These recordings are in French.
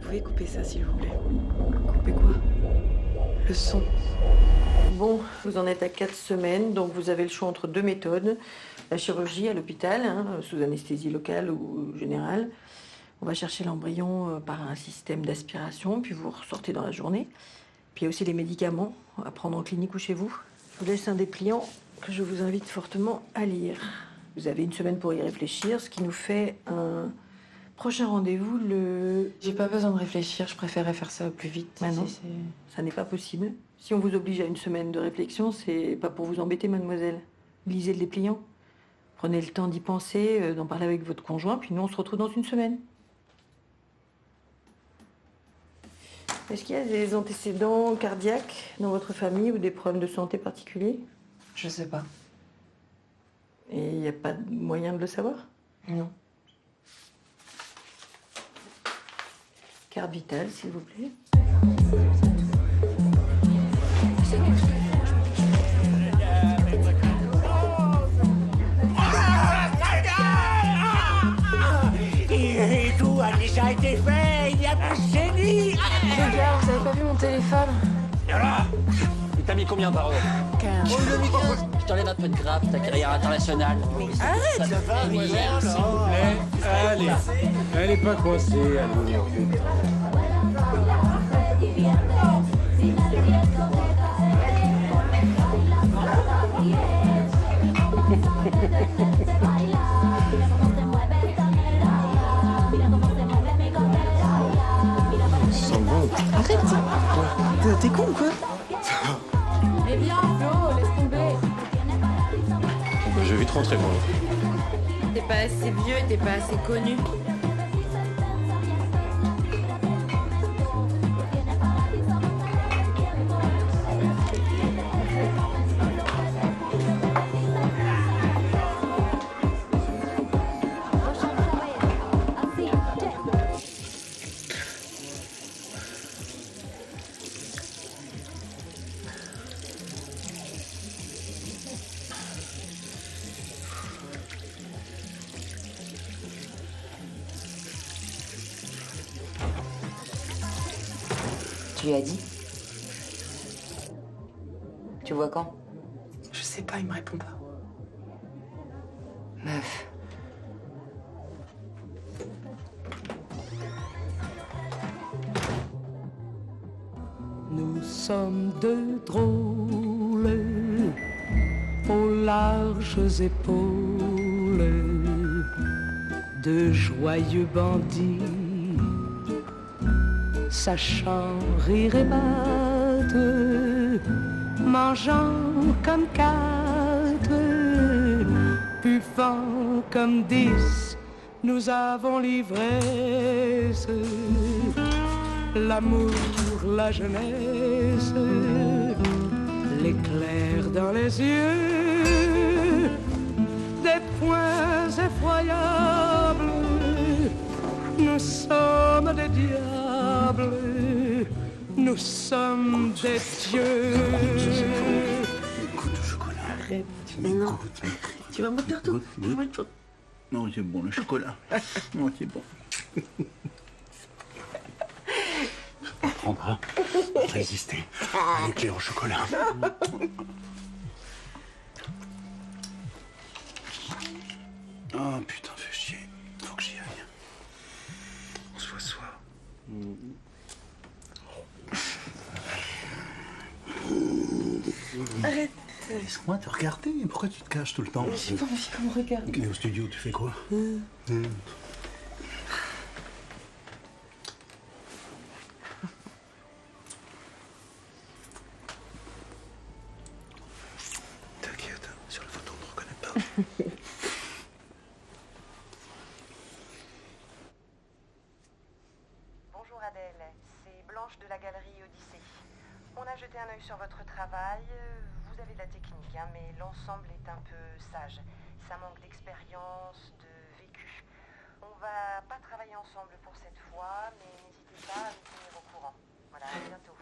pouvez couper ça, s'il vous plaît? Couper quoi? Le son. Bon, vous en êtes à 4 semaines, donc vous avez le choix entre 2 méthodes. La chirurgie à l'hôpital, sous anesthésie locale ou générale. On va chercher l'embryon par un système d'aspiration, puis vous ressortez dans la journée. Puis il y a aussi les médicaments à prendre en clinique ou chez vous. Je vous laisse un dépliant que je vous invite fortement à lire. Vous avez 1 semaine pour y réfléchir, ce qui nous fait un prochain rendez-vous le... J'ai pas besoin de réfléchir, je préférerais faire ça au plus vite. Bah non, ça n'est pas possible. Si on vous oblige à 1 semaine de réflexion, c'est pas pour vous embêter, mademoiselle. Lisez le dépliant. Prenez le temps d'y penser, d'en parler avec votre conjoint, puis nous, on se retrouve dans 1 semaine. Est-ce qu'il y a des antécédents cardiaques dans votre famille ou des problèmes de santé particuliers? Je sais pas. Et il n'y a pas de moyen de le savoir? Non. Carte vitale, s'il vous plaît. Et tout a déjà été fait, il y a plus de génie. Les gars, vous avez pas vu mon téléphone? Et t'as mis combien par euro 15. Je t'enlève un peu de grappe, ta carrière internationale. Arrête, ça va, s'il vous plaît, allez. Elle est pas coincée, allez. Ça sent bon. Arrête! T'es con ou quoi? Eh bien, Flo, laisse tomber. Bon, bah, je vais vite rentrer, moi. T'es pas assez vieux, t'es pas assez connu. Tu lui as dit? Tu vois quand? Je sais pas, il me répond pas. Meuf. Nous sommes deux drôles aux larges épaules, de joyeux bandits, sachant rire et battre, mangeant comme 4, buvant comme 10, nous avons l'ivresse, l'amour, la jeunesse, l'éclair dans les yeux, des points effroyables, nous sommes des diables, nous sommes des dieux. Écoute au chocolat. Arrête. Mais non. Tu vas me faire tout. Non, c'est bon, le chocolat. Non, c'est bon. Ça prendra à résister à l'éclair au chocolat. Oh putain, fais chier. Faut que j'y aille. On se voit ce soir. Arrête. Laisse-moi te regarder. Pourquoi tu te caches tout le temps? J'ai pas envie qu'on me regarde. Et au studio, tu fais quoi? T'inquiète, sur la photo, on ne reconnaît pas. Bonjour Adèle, c'est Blanche de la galerie Odyssée. On a jeté un œil sur votre travail. Vous avez de la technique, mais l'ensemble est un peu sage. Ça manque d'expérience, de vécu. On va pas travailler ensemble pour cette fois, mais n'hésitez pas à nous tenir au courant. Voilà, à bientôt.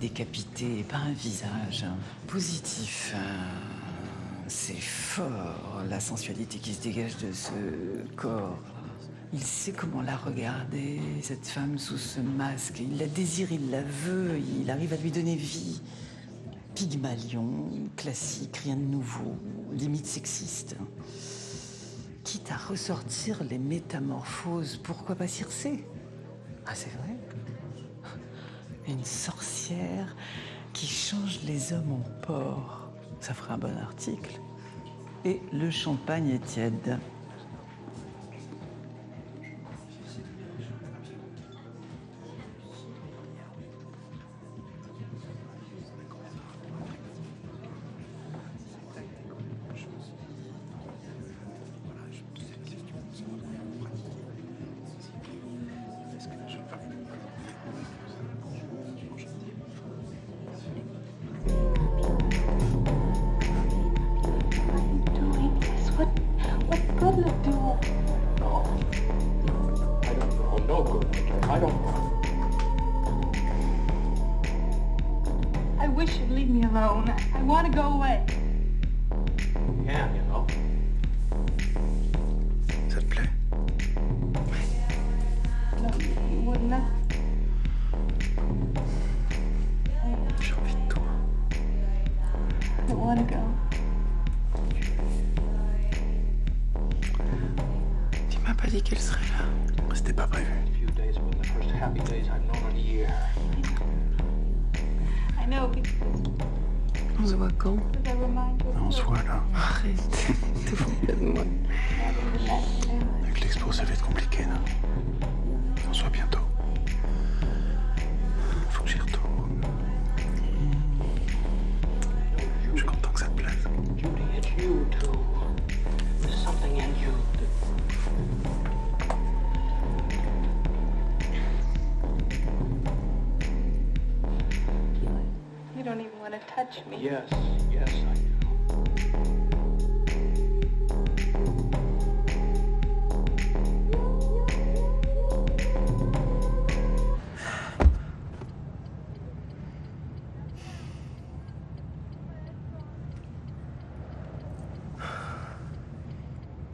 décapité, pas un visage. Positif. C'est fort, la sensualité qui se dégage de ce corps. Il sait comment la regarder, cette femme sous ce masque. Il la désire, il la veut, il arrive à lui donner vie. Pygmalion, classique, rien de nouveau, limite sexiste. Quitte à ressortir les métamorphoses, pourquoi pas Circé? Ah, c'est vrai. Une sorcière qui change les hommes en porcs. Ça ferait un bon article. Et le champagne est tiède. I wish you'd leave me alone. I want to go away. Yeah, you know. Ça te plaît? No, you wouldn't have. J'ai envie de toi. I don't want to go. Tu m'as pas dit qu'elle serait là. C'était pas prévu. I know because On se voit quand? I remind you of On se voit là. Arrête, t'es fou de moi. Avec l'expo, ça va être compliqué, là. On se voit bientôt. Faut que j'y retourne. Je suis content que ça te plaise. you don't even want to touch me. Yes, yes, I do.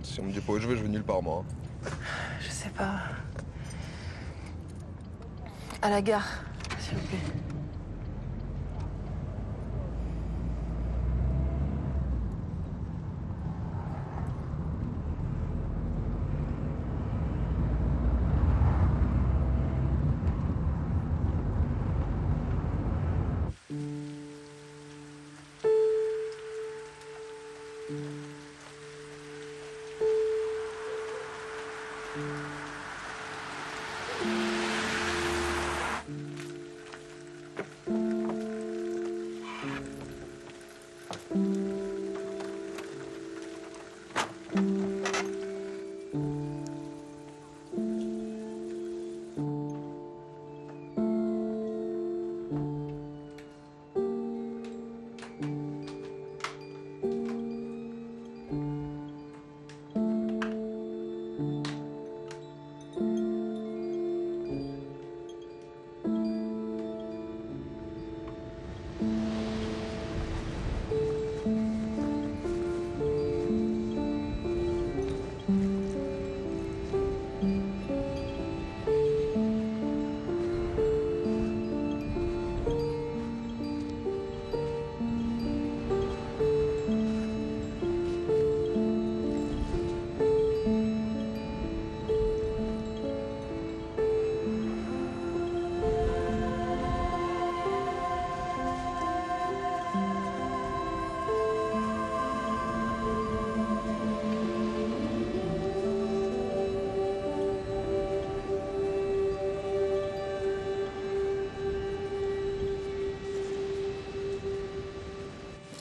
Si on me dit pas où je vais nulle part, moi. Je sais pas. À la gare, s'il vous plaît.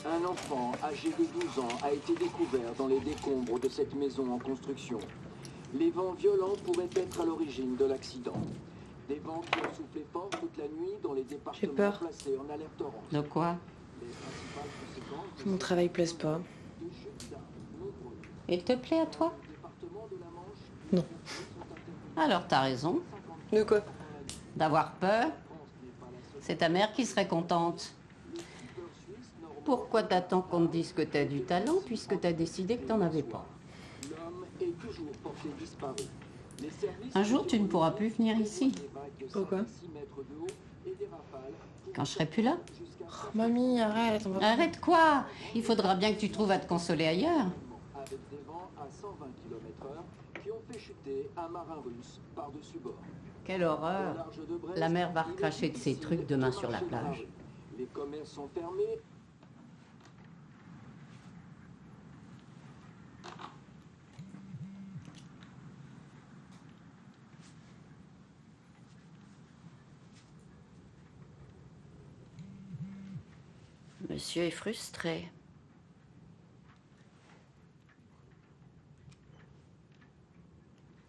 Un enfant âgé de 12 ans a été découvert dans les décombres de cette maison en construction. Les vents violents pourraient être à l'origine de l'accident. Des vents qui ont soufflé fort toute la nuit dans les départements placés en alerte orange. De quoi? Mon travail plaise pas. Il te plaît à toi? Non. Alors t'as raison. De quoi? D'avoir peur? C'est ta mère qui serait contente. Pourquoi t'attends qu'on te dise que t'as du talent puisque t'as décidé que t'en avais pas? L'homme est toujours porté disparu. Les services Un jour, tu ne pourras plus venir ici. Pourquoi? Quand je serai plus là. Oh, mamie, arrête. On va... Arrête quoi? Il faudra bien que tu trouves à te consoler ailleurs. Avec des vents à 120 km/h qui ont fait chuter un marin russe par-dessus bord. Quelle horreur. La mer va recracher de ses trucs demain sur la plage. Les commerces sont fermés. Monsieur est frustré.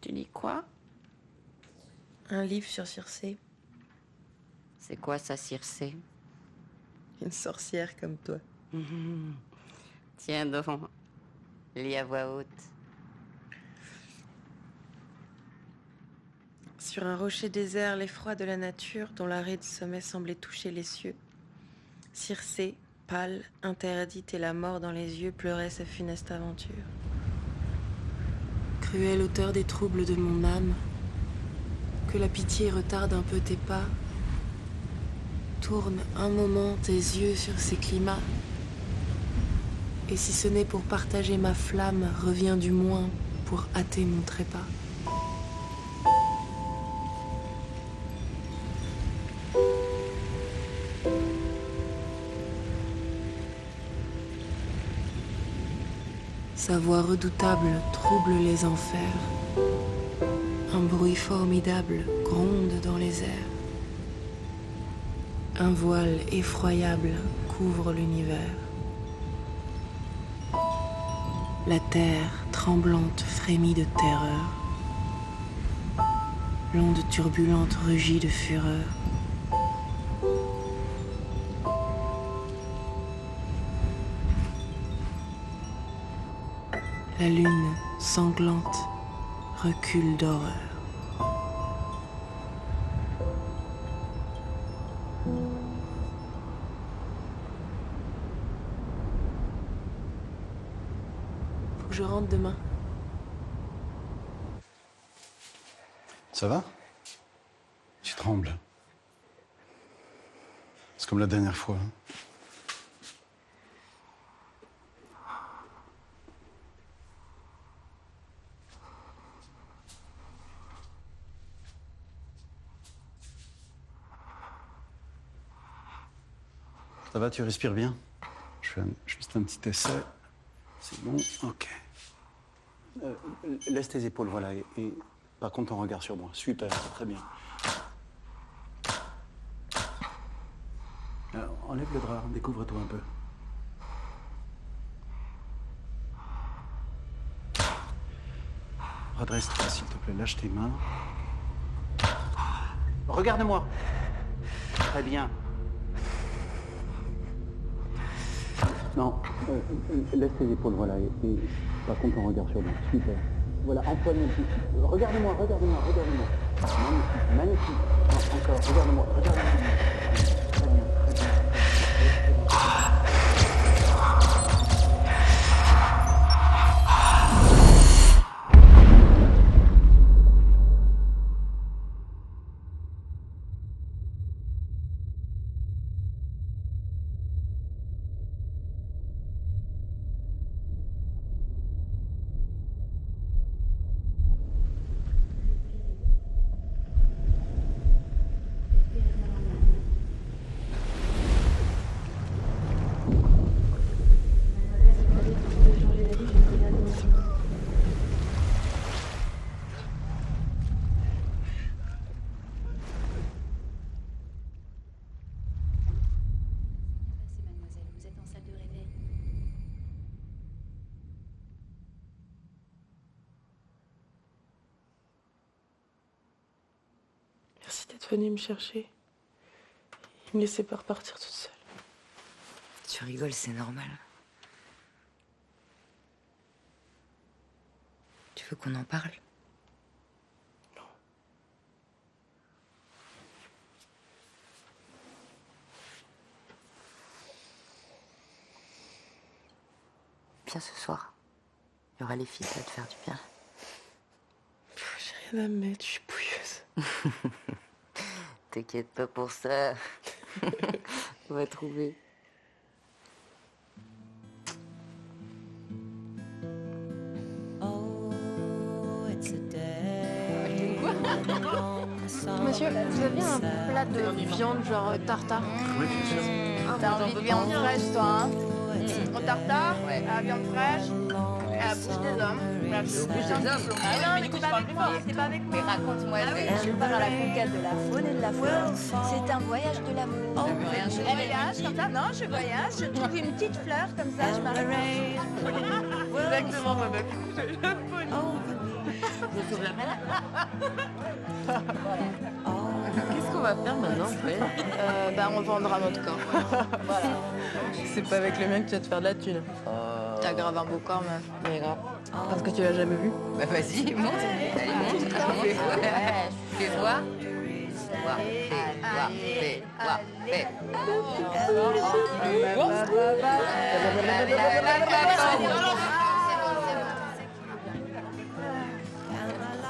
Tu lis quoi? Un livre sur Circé. C'est quoi ça, Circé? Une sorcière comme toi. Tiens donc, lis à voix haute. Sur un rocher désert, l'effroi de la nature, dont l'aride sommet semblait toucher les cieux. Circé, pâle, interdite et la mort dans les yeux, pleurait sa funeste aventure. Cruel auteur des troubles de mon âme, que la pitié retarde un peu tes pas. Tourne un moment tes yeux sur ces climats. Et si ce n'est pour partager ma flamme, reviens du moins pour hâter mon trépas. Sa voix redoutable trouble les enfers. Un bruit formidable gronde dans les airs. Un voile effroyable couvre l'univers. La terre tremblante frémit de terreur. L'onde turbulente rugit de fureur. La lune sanglante recule d'horreur. Faut que je rentre demain. Ça va? Tu trembles. C'est comme la dernière fois. Ça va, tu respires bien? Je fais juste un petit essai. C'est bon, ok. Laisse tes épaules, voilà. Et par contre, ton regard sur moi. Super, très bien. Enlève le drap, découvre-toi un peu. Redresse-toi, s'il te plaît. Lâche tes mains. Regarde-moi. Très bien. Non, laisse tes épaules, voilà, et par contre ton regard sur moi. Super. Voilà, empoigne un petit. Regarde-moi. Magnifique, magnifique. Non, encore, regarde-moi. Très bien, très bien. Merci d'être venue me chercher. Il me laissait pas repartir toute seule. Tu rigoles, c'est normal. Tu veux qu'on en parle? ça ce soir. Il y aura les filles, ça va te faire du bien. J'ai rien à me mettre, je suis pouilleuse. T'inquiète pas pour ça. On va trouver. Monsieur, vous avez un plat de viande genre tartare? Oui, bien sûr. T'as envie de viande fraîche, toi, hein? Au tartare, à la viande fraîche, à la bouche des hommes. Merci. Bouche des hommes. Ah non, mais c'est pas avec moi. C'est pas avec moi. Mais raconte-moi. Je pars à la conquête de la faune et de la flore. C'est un voyage de l'amour. Je voyage comme ça? Non, je voyage. Je trouve une petite fleur comme ça, je m'arrête. Exactement, ma meuf. Je sauve la planète. Qu'est-ce qu'on va faire maintenant, en fait? On vendra notre corps. Voilà. C'est pas avec le mien que tu vas te faire de la thune. T'as grave un beau corps, meuf. Mais grave. Parce que tu l'as jamais vu. Bah vas-y, monte. Allez, monte. Fais voir.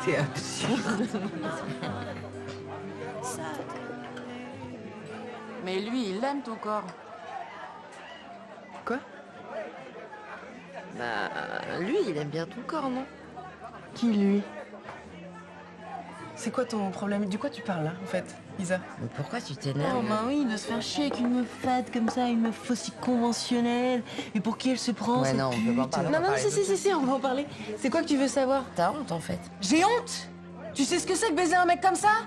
C'est absurde. Mais lui, il aime ton corps. Quoi? Bah, lui, il aime bien ton corps, non? Qui, lui? C'est quoi ton problème? Du quoi tu parles, là, en fait, Isa? Mais pourquoi tu t'énerves? Oh, bah oui, de se faire chier avec une meuf fade comme ça, une meuf aussi conventionnelle. Et pour qui elle se prend, Ouais, cette non, on pute? peut pas en parler, on va Non, parler d'autre si, on va en parler. C'est quoi que tu veux savoir? T'as honte, en fait. J'ai honte! Tu sais ce que c'est que baiser un mec comme ça?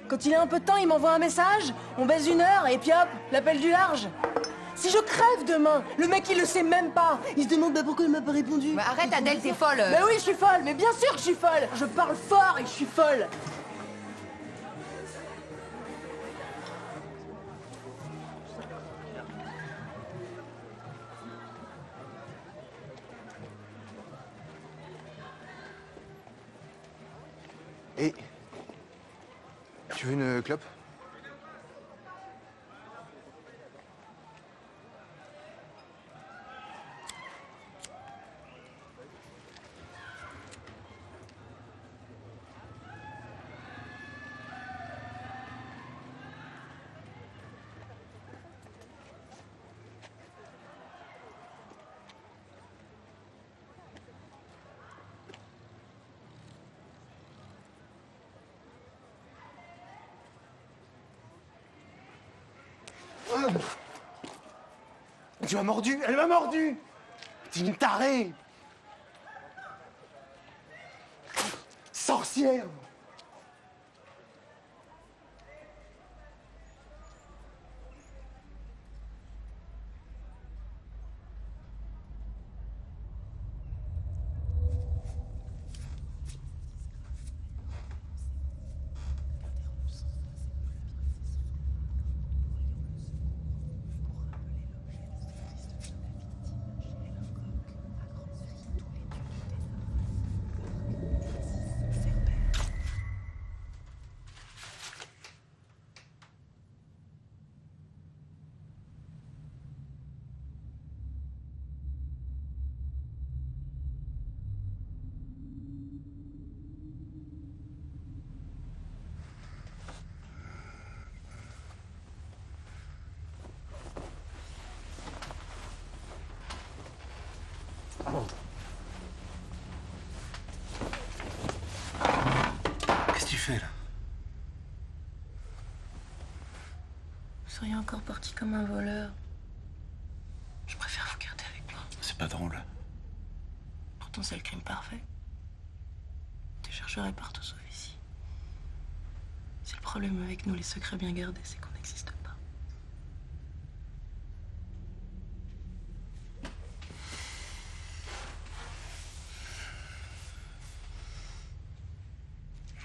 Quand il a un peu de temps, il m'envoie un message, on baise 1 heure, et puis hop, l'appel du large. Si je crève demain, le mec il le sait même pas. Il se demande pourquoi il m'a pas répondu. Bah arrête Adèle, t'es folle. Mais oui, je suis folle, mais bien sûr que je suis folle. Je parle fort et je suis folle. Et tu veux une clope? Tu m'as mordu! Elle m'a mordu! T'es une tarée! Sorcière! Qu'est-ce que tu fais là? Vous seriez encore parti comme un voleur. Je préfère vous garder avec moi. C'est pas drôle. Pourtant, c'est le crime parfait. Te chercherai partout sauf ici. C'est le problème avec nous, les secrets bien gardés, c'est qu'on n'existe pas.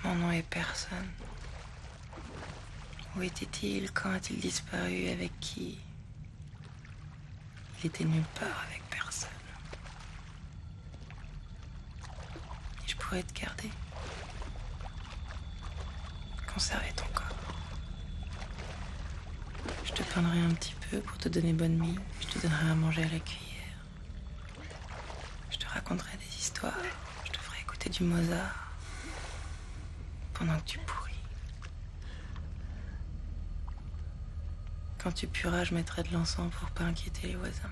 Mon nom est personne. Où était-il? Quand a-t-il disparu? Avec qui? Il était nulle part avec personne. Et je pourrais te garder. Conserver ton corps. Je te peindrai un petit peu pour te donner bonne mine. Je te donnerai à manger à la cuillère. raconterai des histoires. Je te ferai écouter du Mozart. Pendant que tu pourris. Quand tu pueras, je mettrai de l'encens pour pas inquiéter les voisins.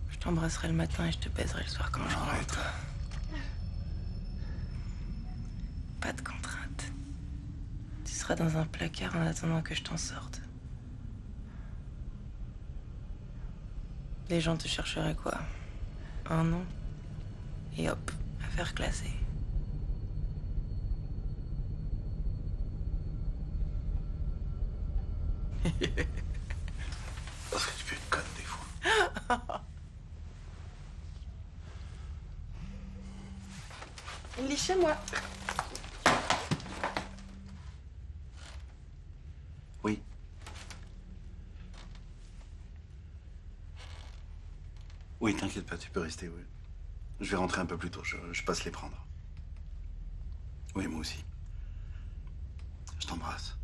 Je t'embrasserai le matin et je te baiserai le soir quand je rentre. Pas de contrainte. Tu seras dans un placard en attendant que je t'en sorte. Les gens te chercheraient quoi? Un nom? Et hop, affaire classée. Parce que tu peux être conne des fois. Il lit chez moi. Oui. Oui, t'inquiète pas, tu peux rester, oui. Je vais rentrer un peu plus tôt, je passe les prendre. Oui, moi aussi. Je t'embrasse.